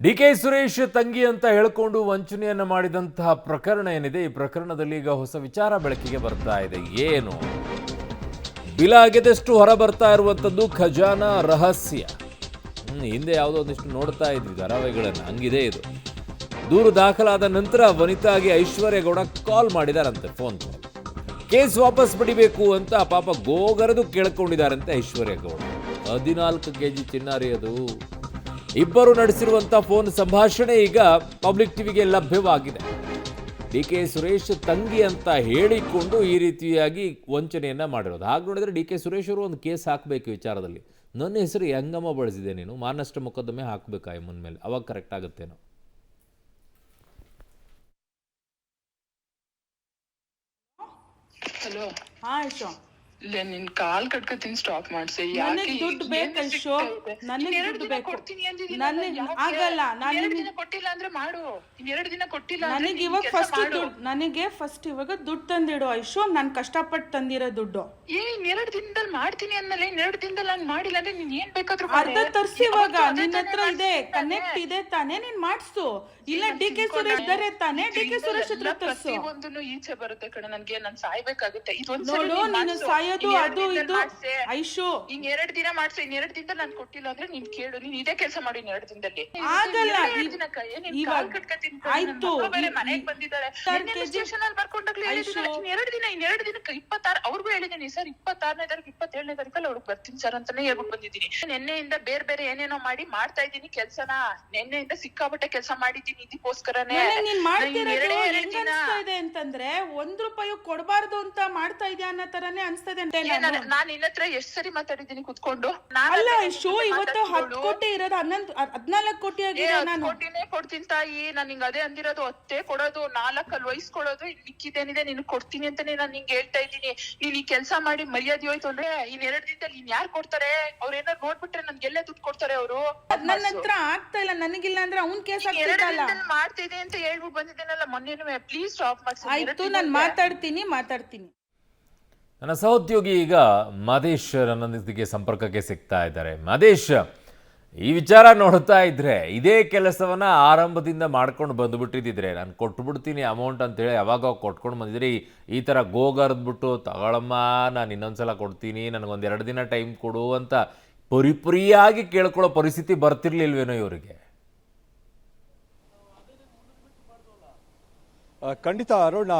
ಡಿ.ಕೆ. ಸುರೇಶ್ ತಂಗಿ ಅಂತ ಹೇಳಿಕೊಂಡು ವಂಚನೆಯನ್ನು ಮಾಡಿದಂತಹ ಪ್ರಕರಣ ಏನಿದೆ, ಈ ಪ್ರಕರಣದಲ್ಲಿ ಈಗ ಹೊಸ ವಿಚಾರ ಬೆಳಕಿಗೆ ಬರ್ತಾ ಇದೆ. ಏನು ಬಿಲ ಆಗಿದಷ್ಟು ಹೊರ ಬರ್ತಾ ಇರುವಂಥದ್ದು ಖಜಾನಾ ರಹಸ್ಯ. ಹಿಂದೆ ಯಾವುದೋ ಒಂದಿಷ್ಟು ನೋಡ್ತಾ ಇದ್ವಿ ಧಾರಾವಾಹಿಗಳನ್ನು, ಹಂಗಿದೆ ಇದು. ದೂರು ದಾಖಲಾದ ನಂತರ ವನಿತಾಗೆ ಐಶ್ವರ್ಯ ಗೌಡ ಕಾಲ್ ಮಾಡಿದಾರಂತೆ, ಫೋನ್ ಕಾಲ್. ಕೇಸ್ ವಾಪಸ್ ಪಡಿಬೇಕು ಅಂತ ಪಾಪ ಗೋಗರದು ಕೇಳ್ಕೊಂಡಿದ್ದಾರಂತೆ ಐಶ್ವರ್ಯ ಗೌಡ. 14 kg ಚಿನ್ನಾರಿ ಅದು. ಇಬ್ಬರು ನಡೆಸಿರುವಂಥ ಫೋನ್ ಸಂಭಾಷಣೆ ಈಗ ಪಬ್ಲಿಕ್ ಟಿವಿಗೆ ಲಭ್ಯವಾಗಿದೆ. ಡಿ.ಕೆ. ಸುರೇಶ್ ತಂಗಿ ಅಂತ ಹೇಳಿಕೊಂಡು ಈ ರೀತಿಯಾಗಿ ವಂಚನೆಯನ್ನು ಮಾಡಿರೋದು. ಹಾಗೆ ನೋಡಿದರೆ ಡಿ.ಕೆ. ಸುರೇಶ್ ಅವರು ಒಂದು ಕೇಸ್ ಹಾಕಬೇಕು ವಿಚಾರದಲ್ಲಿ. ನನ್ನ ಹೆಸರು ಹೆಂಗಮ್ಮ ಬಳಸಿದೆ ನೀನು, ಮಾನಷ್ಟ ಮೊಕದ್ದಮೆ ಹಾಕಬೇಕಾ ಮುನ್ಮೇಲೆ, ಅವಾಗ ಕರೆಕ್ಟ್ ಆಗುತ್ತೇನೋ. ಹಲೋ. ಹಾ ಐಶೋ, ಇಲ್ಲ ನಿನ್ ಕಾಲ್ ಕಟ್ಕತೀನಿ, ಸ್ಟಾಪ್ ಮಾಡ್ಸಿ. ನನಗೆ ದುಡ್ಡು ಬೇಕು ಐಶೋ, ನನಗೆ ದುಡ್ಡು ಬೇಕು. ಕೊಡ್ತೀನಿ ಅಂದಿದ್ದೀನಿ. ನನಗೆ ಆಗಲ್ಲ, ನಾನು 2 ದಿನ ಕೊಟ್ಟಿಲ್ಲ ಅಂದ್ರೆ ಮಾಡು. 2 ದಿನ ಕೊಟ್ಟಿಲ್ಲ ನನಗೆ ಇವಾಗ ಫಸ್ಟ್ ದುಡ್ಡು, ನನಗೆ ಫಸ್ಟ್ ಇವಾಗ ದುಡ್ಡು ತಂದಿಡು ಐಶೋ. ನಾನು ಕಷ್ಟಪಟ್ಟು ತಂದಿರೋ ದುಡ್ಡು. ಏನ್ 2 ದಿನದಲ್ಲಿ ಮಾಡ್ತೀನಿ ಅಂದ್ಮೇಲೆ 2 ದಿನದಲ್ಲಿ ನಾನು ಮಾಡಿಲ್ಲ ಅಂದ್ರೆ ನೀನ್ ಏನ್ ಬೇಕಾದ್ರೂ ಅರ್ಧ ತರ್ಸಿ. ಇವಾಗ ನಿನ್ನ ಹತ್ರ ಇದೆ, ಕನೆಕ್ಟ್ ಇದೆ ತಾನೇ, ನೀನ್ ಮಾಡ್ಸು. ಇಲ್ಲ ಡಿ.ಕೆ. ಸುರೇಶ್ ಇದ್ದಾರೆ ತಾನೇ, ಡಿ.ಕೆ. ಸುರೇಶ್ ಹತ್ರ ತರ್ಸು. ಒಂದನ್ನು ಈಚೆ ಬರುತ್ತೆ ಕಡೆ. ನನ್ಗೆ ನಾನು ಸಾಯ್ಬೇಕಾಗುತ್ತೆ. ನೋಡು, ನೀನು ಸಾಯೋದು ಅದು ಇದು ಐಶು. ಹಿಂಗ್ 2 ದಿನ ಮಾಡ್ಸು. 2 ದಿನದಲ್ಲಿ ನಾನು ಕೊಟ್ಟಿಲ್ಲ ಅಂದ್ರೆ ನೀನ್ ಕೇಳು. ನೀನ್ ಇದೇ ಕೆಲಸ ಮಾಡಿ 2 ದಿನದಲ್ಲಿ. ಆಗಲ್ಲ ಇವಾಗ ಆಯ್ತು. ಮನೆಗ್ ಬಂದಿದ್ದಾರೆ, ಸ್ಟೇಷನ್ ಅಲ್ಲಿ ಬರ್ಕೊಂಡಾಗ್ಲೂ ಹೇಳಿದ್ದೀನಿ. 2 ದಿನ 2 ದಿನಕ್ಕೆ 26 ಅವ್ರಿಗೂ ಹೇಳಿದ್ದೀನಿ ಸರ್. 26ನೇ ತಾರೀಕು 27ನೇ ತಾರೀಕಲ್ಲಿ ಅವ್ರಿಗೆ ಬರ್ತೀನಿ ಸರ್ ಅಂತಾನೆ ಹೇಳ್ಬಿಟ್ಟು ಬಂದಿದ್ದೀನಿ. ನಿನ್ನೆಯಿಂದ ಬೇರೆ ಏನೇನೋ ಮಾಡಿ ಮಾಡ್ತಾ ಇದ್ದೀನಿ ಕೆಲ್ಸನ. ನಿನ್ನೆಯಿಂದ ಸಿಕ್ಕಾಪಟ್ಟೆ ಕೆಲಸ ಮಾಡಿದ್ದೀನಿ ಇದಕ್ಕೋಸ್ಕರನೇ. ನೀನ್ ಮಾಡ್ತಿರೋದು ಹೆಂಗ್ ಅನ್ಸ್ತಾ ಇದೆ ಅಂತಂದ್ರೆ, 1 ರೂಪಾಯಿ ಕೊಡಬಾರ್ದು ಅಂತ ಮಾಡ್ತಾ ಇದೆಯಾ ಅನ್ನೋ ತರಾನೇ ಅನ್ಸ್ತದೆ ಅಂತ. ನಾನ್ ನಿನ್ನ ಹತ್ರ ಎಷ್ಟ್ ಸರಿ ಮಾತಾಡಿದ್ದೀನಿ ಕುತ್ಕೊಂಡು. ಅಲ್ಲ ಶೋ, ಇವತ್ತು 10 ಕೋಟಿ ಇರೋದು 14 ಕೋಟಿ ಆಗಿದೆ. ನಾನು ಕೋಟಿನೇ ಕೊಡ್ತೀನಿ ತಾಯಿ. ನಾನ್ ನಿಂಗೆ ಅದೇ ಅಂದಿರೋದು. 10 ಕೊಡೋದು, 4 ಅಲ್ಲಿ ವಹಿಸ್ಕೊಡೋದು, ಮಿಕ್ಕಿದೇನಿದೆ ನಿನ್ ಕೊಡ್ತೀನಿ ಅಂತಾನೆ ನಾನು ನಿಂಗೆ ಹೇಳ್ತಾ ಇದ್ದೀನಿ. ನೀನ್ ಈ ಕೆಲಸ ಮಾಡಿ ಮರ್ಯಾದೆ ಹೋಯ್ತು ಅಂದ್ರೆ 2 ದಿನದಲ್ಲಿ ನೀನ್ ಯಾರು ಕೊಡ್ತಾರೆ? ಅವ್ರ ಏನಾರು ನೋಡ್ಬಿಟ್ರೆ ನನ್ಗೆ ಎಲ್ಲೇ ದುಡ್ಡು ಕೊಡ್ತಾರೆ ಅವರು? ನನ್ನ ಹತ್ರ ಆಗ್ತಾ ಇಲ್ಲ, ನನಗಿಲ್ಲ ಅಂದ್ರೆ ಅವ್ನ್ ಕೇಸ್ ಆಗ್ತಿಲ್ಲ. ಮಾಡ್ತಿದೆ ಅಂತ ಹೇಳ್ಬಿಟ್ಟು ಬಂದಿದ್ದೇನಲ್ಲ ಮೊನ್ನೆನೂ. ಪ್ಲೀಸ್ ಸ್ಟಾಪ್ ಮಾಡ್ಸಿ. ಆಯ್ತು, ನಾನು ಮಾತಾಡ್ತೀನಿ. ನನ್ನ ಸಹೋದ್ಯೋಗಿ ಈಗ ಮದೇಶ್ ನನ್ನೊಂದಿಗೆ ಸಂಪರ್ಕಕ್ಕೆ ಸಿಗ್ತಾ ಇದ್ದಾರೆ. ಮದೇಶ್, ಈ ವಿಚಾರ ನೋಡ್ತಾ ಇದ್ರೆ ಇದೇ ಕೆಲಸವನ್ನ ಆರಂಭದಿಂದ ಮಾಡ್ಕೊಂಡು ಬಂದುಬಿಟ್ಟಿದ್ರೆ, ನಾನು ಕೊಟ್ಬಿಡ್ತೀನಿ ಅಮೌಂಟ್ ಅಂತೇಳಿ ಯಾವಾಗ ಕೊಟ್ಕೊಂಡು ಬಂದಿದ್ರಿ, ಈ ಥರ ಗೋಗರ್ದ್ಬಿಟ್ಟು ತಗೊಳಮ್ಮ ನಾನು ಇನ್ನೊಂದ್ಸಲ ಕೊಡ್ತೀನಿ, ನನಗೊಂದು 2 ದಿನ ಟೈಮ್ ಕೊಡು ಅಂತ ಪುರಿಯಾಗಿ ಕೇಳ್ಕೊಳ್ಳೋ ಪರಿಸ್ಥಿತಿ ಬರ್ತಿರ್ಲಿಲ್ವೇನೋ ಇವರಿಗೆ? ಖಂಡಿತ ಅರುಣ್,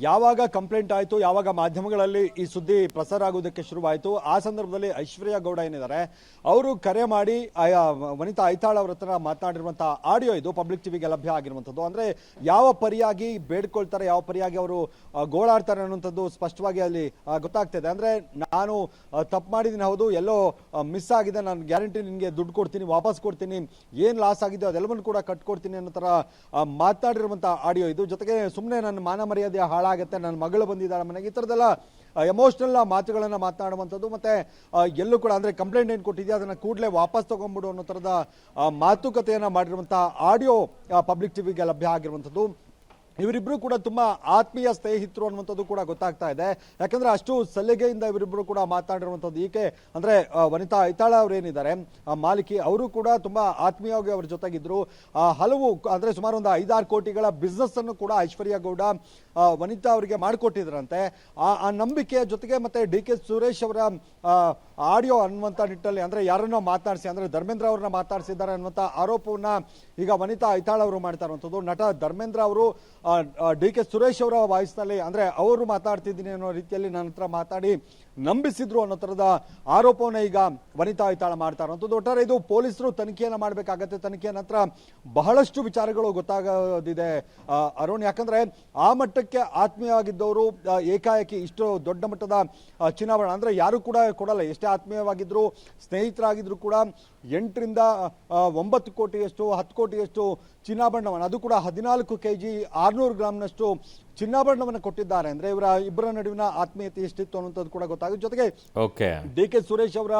ಯಾವಾಗ ಕಂಪ್ಲೇಂಟ್ ಆಯಿತು, ಯಾವಾಗ ಮಾಧ್ಯಮಗಳಲ್ಲಿ ಈ ಸುದ್ದಿ ಪ್ರಸಾರ ಆಗೋದಕ್ಕೆ ಶುರುವಾಯಿತು, ಆ ಸಂದರ್ಭದಲ್ಲಿ ಐಶ್ವರ್ಯ ಗೌಡ ಏನಿದ್ದಾರೆ ಅವರು ಕರೆ ಮಾಡಿ ವನಿತಾ ಐತಾಳ್ ಅವ್ರ ಹತ್ರ ಮಾತನಾಡಿರುವಂಥ ಆಡಿಯೋ ಇದು ಪಬ್ಲಿಕ್ ಟಿವಿಗೆ ಲಭ್ಯ ಆಗಿರುವಂಥದ್ದು. ಅಂದರೆ ಯಾವ ಪರಿಯಾಗಿ ಬೇಡ್ಕೊಳ್ತಾರೆ, ಯಾವ ಪರಿಯಾಗಿ ಅವರು ಗೋಳಾಡ್ತಾರೆ ಅನ್ನುವಂಥದ್ದು ಸ್ಪಷ್ಟವಾಗಿ ಅಲ್ಲಿ ಗೊತ್ತಾಗ್ತಿದೆ. ಅಂದರೆ ನಾನು ತಪ್ಪು ಮಾಡಿದ್ದೀನಿ, ಹೌದು, ಎಲ್ಲೋ ಮಿಸ್ ಆಗಿದೆ, ನಾನು ಗ್ಯಾರಂಟಿ ನಿನಗೆ ದುಡ್ಡು ಕೊಡ್ತೀನಿ, ವಾಪಸ್ ಕೊಡ್ತೀನಿ, ಏನು ಲಾಸ್ ಆಗಿದೆ ಅದೆಲ್ಲವನ್ನು ಕೂಡ ಕಟ್ಕೊಡ್ತೀನಿ ಅನ್ನೋ ಥರ ಮಾತನಾಡಿರುವಂಥ ಆಡಿಯೋ ಇದು. ಜೊತೆಗೆ ಸುಮ್ಮನೆ ನನ್ನ ಮಾನ ಮರ್ಯಾದೆ ಹಾಳಾಗುತ್ತೆ, ನನ್ನ ಮಗಳು ಬಂದಿದ್ದಾಳೆ ಮನೆಗೆ, ಈ ಥರದ್ದೆಲ್ಲ ಎಮೋಷನಲ್ ಮಾತುಗಳನ್ನು ಮಾತನಾಡುವಂಥದ್ದು. ಮತ್ತೆ ಎಲ್ಲೂ ಕೂಡ ಅಂದರೆ ಕಂಪ್ಲೇಂಟ್ ಏನು ಕೊಟ್ಟಿದೆಯಾ ಅದನ್ನು ಕೂಡಲೇ ವಾಪಸ್ ತಗೊಂಡ್ಬಿಡು ಅನ್ನೋ ಥರದ ಮಾತುಕತೆಯನ್ನು ಮಾಡಿರುವಂಥ ಆಡಿಯೋ ಪಬ್ಲಿಕ್ ಟಿವಿಗೆ ಲಭ್ಯ ಆಗಿರುವಂಥದ್ದು. ಇವರಿಬ್ಬರು ಕೂಡ ತುಂಬಾ ಆತ್ಮೀಯ ಸ್ನೇಹಿತರು ಅನ್ನುವಂಥದ್ದು ಕೂಡ ಗೊತ್ತಾಗ್ತಾ ಇದೆ. ಯಾಕಂದ್ರೆ ಅಷ್ಟು ಸಲಿಗೆಯಿಂದ ಇವರಿಬ್ಬರು ಕೂಡ ಮಾತಾಡಿರುವಂಥದ್ದು. ಈಕೆ ಅಂದ್ರೆ ವನಿತಾ ಐತಾಳ ಅವ್ರು ಏನಿದ್ದಾರೆ ಮಾಲಿಕಿ, ಅವರು ಕೂಡ ತುಂಬಾ ಆತ್ಮೀಯವಾಗಿ ಅವ್ರ ಜೊತೆಗಿದ್ರು. ಹಲವು ಅಂದ್ರೆ ಸುಮಾರು ಒಂದು 5-6 ಕೋಟಿಗಳ ಬಿಸ್ನೆಸ್ ಅನ್ನು ಕೂಡ ಐಶ್ವರ್ಯ ಗೌಡ ವನಿತಾ ಅವರಿಗೆ ಮಾಡಿಕೊಟ್ಟಿದ್ರಂತೆ. ಆ ನಂಬಿಕೆಯ ಜೊತೆಗೆ ಮತ್ತೆ ಡಿ.ಕೆ. ಸುರೇಶ್ ಅವರ ಆಡಿಯೋ ಅನ್ನುವಂಥ ನಿಟ್ಟಲ್ಲಿ ಅಂದ್ರೆ ಯಾರನ್ನೋ ಮಾತನಾಡಿಸಿ, ಅಂದ್ರೆ ಧರ್ಮೇಂದ್ರ ಅವ್ರನ್ನ ಮಾತಾಡಿಸಿದ್ದಾರೆ ಅನ್ನುವಂಥ ಆರೋಪವನ್ನ ಈಗ ವನಿತಾ ಐತಾಳ್ ಅವರು ಮಾಡ್ತಾ ಇರುವಂಥದ್ದು. ನಟ ಧರ್ಮೇಂದ್ರ ಅವರು ಡಿ.ಕೆ. ಸುರೇಶ್ ಅವರ ವಾಯ್ಸ್ನಲ್ಲಿ ಅಂದ್ರೆ ಅವರು ಮಾತಾಡ್ತಿದ್ದೀನಿ ಅನ್ನೋ ರೀತಿಯಲ್ಲಿ ನನ್ನ ಹತ್ರ ಮಾತಾಡಿ ನಂಬಿಸಿದ್ರು ಅನ್ನೋ ಥರದ ಆರೋಪವನ್ನ ಈಗ ವನಿತಾ ಐತಾಳ ಮಾಡ್ತಾ ಇರುವಂಥದ್ದು. ಒಟ್ಟಾರೆ ಇದು ಪೊಲೀಸರು ತನಿಖೆಯನ್ನು ಮಾಡಬೇಕಾಗತ್ತೆ. ತನಿಖೆಯ ನಂತರ ಬಹಳಷ್ಟು ವಿಚಾರಗಳು ಗೊತ್ತಾಗೋದಿದೆ ಅರುಣ್. ಯಾಕಂದ್ರೆ ಆ ಮಟ್ಟಕ್ಕೆ ಆತ್ಮೀಯವಾಗಿದ್ದವರು ಏಕಾಏಕಿ ಇಷ್ಟು ದೊಡ್ಡ ಮಟ್ಟದ ಚಿನ್ನಾಭರಣ ಅಂದ್ರೆ ಯಾರು ಕೂಡ ಕೊಡಲ್ಲ. ಎಷ್ಟೇ ಆತ್ಮೀಯವಾಗಿದ್ರು, ಸ್ನೇಹಿತರಾಗಿದ್ರು ಕೂಡ 8ರಿಂದ 9 ಕೋಟಿಯಷ್ಟು 10 ಕೋಟಿಯಷ್ಟು ಚಿನ್ನಾಭರಣವನ್ನು, ಅದು ಕೂಡ 14 kg 600 ಗ್ರಾಮ್ನಷ್ಟು ಚಿನ್ನಾಭರಣವನ್ನು ಕೊಟ್ಟಿದ್ದಾರೆ. ಅಂದ್ರೆ ಇವರ ಇಬ್ಬರ ನಡುವಿನ ಆತ್ಮೀಯತೆ ಎಷ್ಟಿತ್ತು ಅನ್ನುವಂಥದ್ದು ಕೂಡ ಗೊತ್ತಾಗ್ತದೆ. ಗೊತ್ತಾಗುತ್ತೆ. ಜೊತೆಗೆ ಓಕೆ. ಡಿ ಕೆ ಸುರೇಶ್ ಅವರ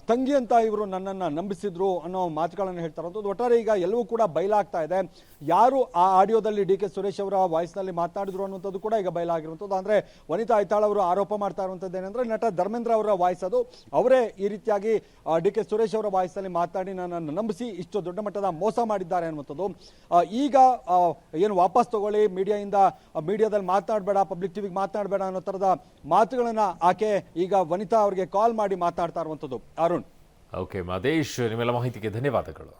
ತಂಗಿ ಅಂತ ಇವರು ನನ್ನನ್ನು ನಂಬಿಸಿದ್ರು ಅನ್ನೋ ಮಾತುಗಳನ್ನು ಹೇಳ್ತಾ ಇರೋದು. ಒಟ್ಟಾರೆ ಈಗ ಎಲ್ಲವೂ ಕೂಡ ಬಯಲಾಗ್ತಾ ಇದೆ. ಯಾರು ಆ ಆಡಿಯೋದಲ್ಲಿ ಡಿ ಕೆ ಸುರೇಶ್ ಅವರ ವಾಯ್ಸ್ನಲ್ಲಿ ಮಾತನಾಡಿದ್ರು ಅನ್ನುವಂಥದ್ದು ಕೂಡ ಈಗ ಬಯಲಾಗಿರುವಂಥದ್ದು. ಅಂದರೆ ವನಿತಾ ಐತಾಳ್ ಅವರು ಆರೋಪ ಮಾಡ್ತಾ ಇರುವಂಥದ್ದು ಏನಂದ್ರೆ ನಟ ಧರ್ಮೇಂದ್ರ ಅವರ ವಾಯ್ಸ್ ಅದು, ಅವರೇ ಈ ರೀತಿಯಾಗಿ ಡಿ ಕೆ ಸುರೇಶ್ ಅವರ ವಾಯ್ಸ್ನಲ್ಲಿ ಮಾತನಾಡಿ ನನ್ನನ್ನು ನಂಬಿಸಿ ಇಷ್ಟು ದೊಡ್ಡ ಮಟ್ಟದ ಮೋಸ ಮಾಡಿದ್ದಾರೆ ಅನ್ನುವಂಥದ್ದು. ಈಗ ಏನು ವಾಪಸ್ ತಗೊಳ್ಳಿ, ಮೀಡಿಯಾದಲ್ಲಿ ಮಾತನಾಡಬೇಡ, ಪಬ್ಲಿಕ್ ಟಿವಿಗೆ ಮಾತನಾಡಬೇಡ ಅನ್ನೋ ಥರದ ಮಾತುಗಳನ್ನು ಆಕೆ ಈಗ ವನಿತಾ ಅವರಿಗೆ ಕಾಲ್ ಮಾಡಿ ಮಾತನಾಡ್ತಾ ಇರುವಂಥದ್ದು. ಅರುಣ್. ಓಕೆ ಮಹದೇಶ್, ನಿಮ್ಮೆಲ್ಲ ಮಾಹಿತಿಗೆ ಧನ್ಯವಾದಗಳು.